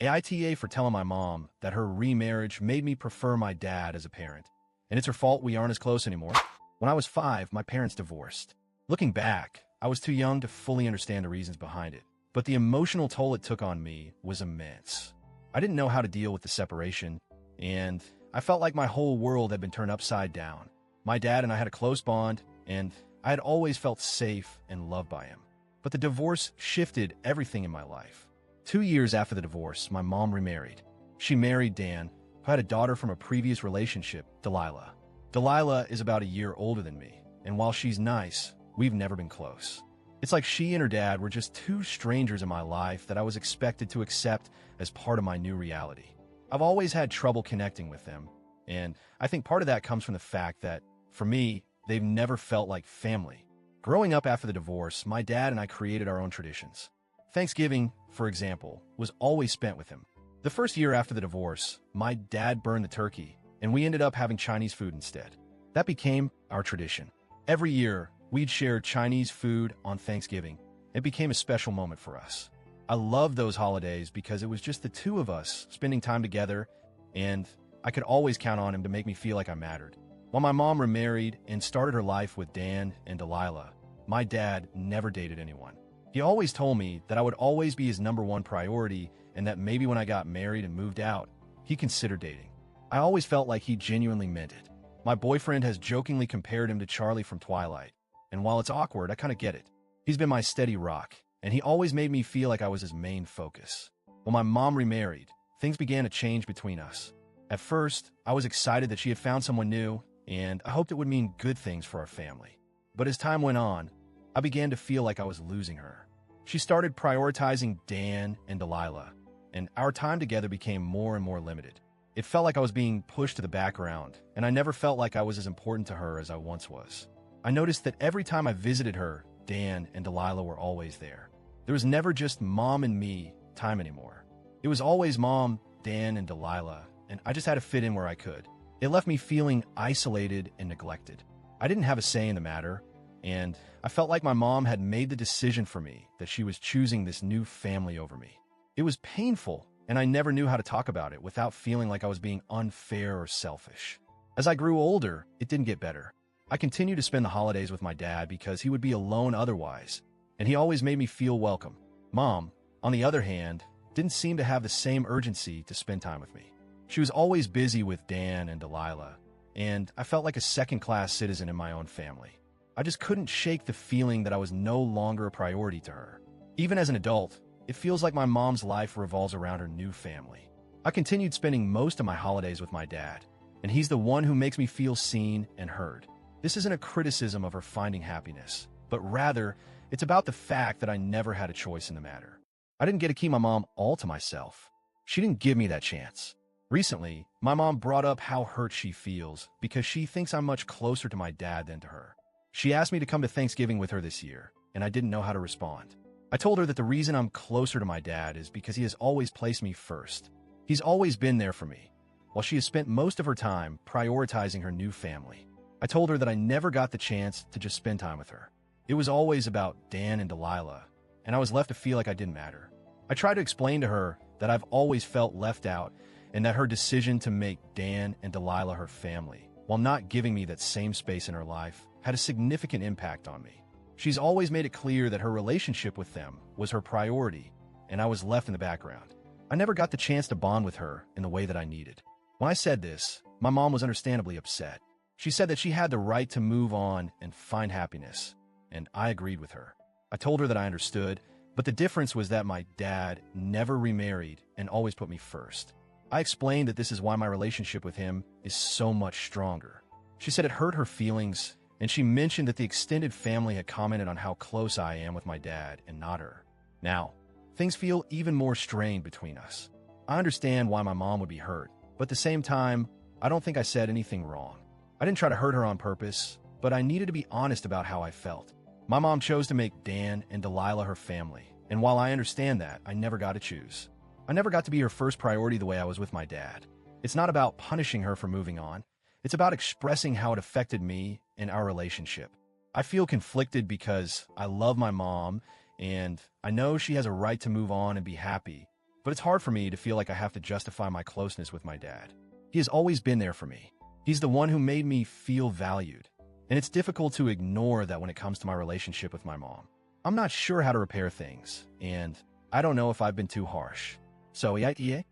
AITA for telling my mom that her remarriage made me prefer my dad as a parent. And it's her fault we aren't as close anymore. When I was 5, my parents divorced. Looking back, I was too young to fully understand the reasons behind it. But the emotional toll it took on me was immense. I didn't know how to deal with the separation, and I felt like my whole world had been turned upside down. My dad and I had a close bond, and I had always felt safe and loved by him. But the divorce shifted everything in my life. 2 years after the divorce, my mom remarried. She married Dan, who had a daughter from a previous relationship, Delilah. Delilah is about a year older than me, and while she's nice, we've never been close. It's like she and her dad were just two strangers in my life that I was expected to accept as part of my new reality. I've always had trouble connecting with them, and I think part of that comes from the fact that, for me, they've never felt like family. Growing up after the divorce, my dad and I created our own traditions. Thanksgiving, for example, was always spent with him. The first year after the divorce, my dad burned the turkey, and we ended up having Chinese food instead. That became our tradition. Every year, we'd share Chinese food on Thanksgiving. It became a special moment for us. I loved those holidays because it was just the two of us spending time together, and I could always count on him to make me feel like I mattered. While my mom remarried and started her life with Dan and Delilah, my dad never dated anyone. He always told me that I would always be his #1 priority and that maybe when I got married and moved out, he'd consider dating. I always felt like he genuinely meant it. My boyfriend has jokingly compared him to Charlie from Twilight, and while it's awkward, I kind of get it. He's been my steady rock, and he always made me feel like I was his main focus. When my mom remarried, things began to change between us. At first, I was excited that she had found someone new, and I hoped it would mean good things for our family. But as time went on, I began to feel like I was losing her. She started prioritizing Dan and Delilah, and our time together became more and more limited. It felt like I was being pushed to the background, and I never felt like I was as important to her as I once was. I noticed that every time I visited her, Dan and Delilah were always there. There was never just mom and me time anymore. It was always mom, Dan, and Delilah, and I just had to fit in where I could. It left me feeling isolated and neglected. I didn't have a say in the matter, and I felt like my mom had made the decision for me that she was choosing this new family over me. It was painful, and I never knew how to talk about it without feeling like I was being unfair or selfish. As I grew older, it didn't get better. I continued to spend the holidays with my dad because he would be alone otherwise, and he always made me feel welcome. Mom, on the other hand, didn't seem to have the same urgency to spend time with me. She was always busy with Dan and Delilah, and I felt like a second-class citizen in my own family. I just couldn't shake the feeling that I was no longer a priority to her. Even as an adult, it feels like my mom's life revolves around her new family. I continued spending most of my holidays with my dad, and he's the one who makes me feel seen and heard. This isn't a criticism of her finding happiness, but rather, it's about the fact that I never had a choice in the matter. I didn't get to keep my mom all to myself. She didn't give me that chance. Recently, my mom brought up how hurt she feels because she thinks I'm much closer to my dad than to her. She asked me to come to Thanksgiving with her this year, and I didn't know how to respond. I told her that the reason I'm closer to my dad is because he has always placed me first. He's always been there for me, while she has spent most of her time prioritizing her new family. I told her that I never got the chance to just spend time with her. It was always about Dan and Delilah, and I was left to feel like I didn't matter. I tried to explain to her that I've always felt left out and that her decision to make Dan and Delilah her family, while not giving me that same space in her life, had a significant impact on me. She's always made it clear that her relationship with them was her priority, and I was left in the background. I never got the chance to bond with her in the way that I needed. When I said this, my mom was understandably upset. She said that she had the right to move on and find happiness, and I agreed with her. I told her that I understood, but the difference was that my dad never remarried and always put me first. I explained that this is why my relationship with him is so much stronger. She said it hurt her feelings, and she mentioned that the extended family had commented on how close I am with my dad and not her. Now, things feel even more strained between us. I understand why my mom would be hurt, but at the same time, I don't think I said anything wrong. I didn't try to hurt her on purpose, but I needed to be honest about how I felt. My mom chose to make Dan and Delilah her family, and while I understand that, I never got to choose. I never got to be her first priority the way I was with my dad. It's not about punishing her for moving on. It's about expressing how it affected me and our relationship. I feel conflicted because I love my mom, and I know she has a right to move on and be happy, but it's hard for me to feel like I have to justify my closeness with my dad. He has always been there for me. He's the one who made me feel valued, and it's difficult to ignore that when it comes to my relationship with my mom. I'm not sure how to repair things, and I don't know if I've been too harsh. So, AITA?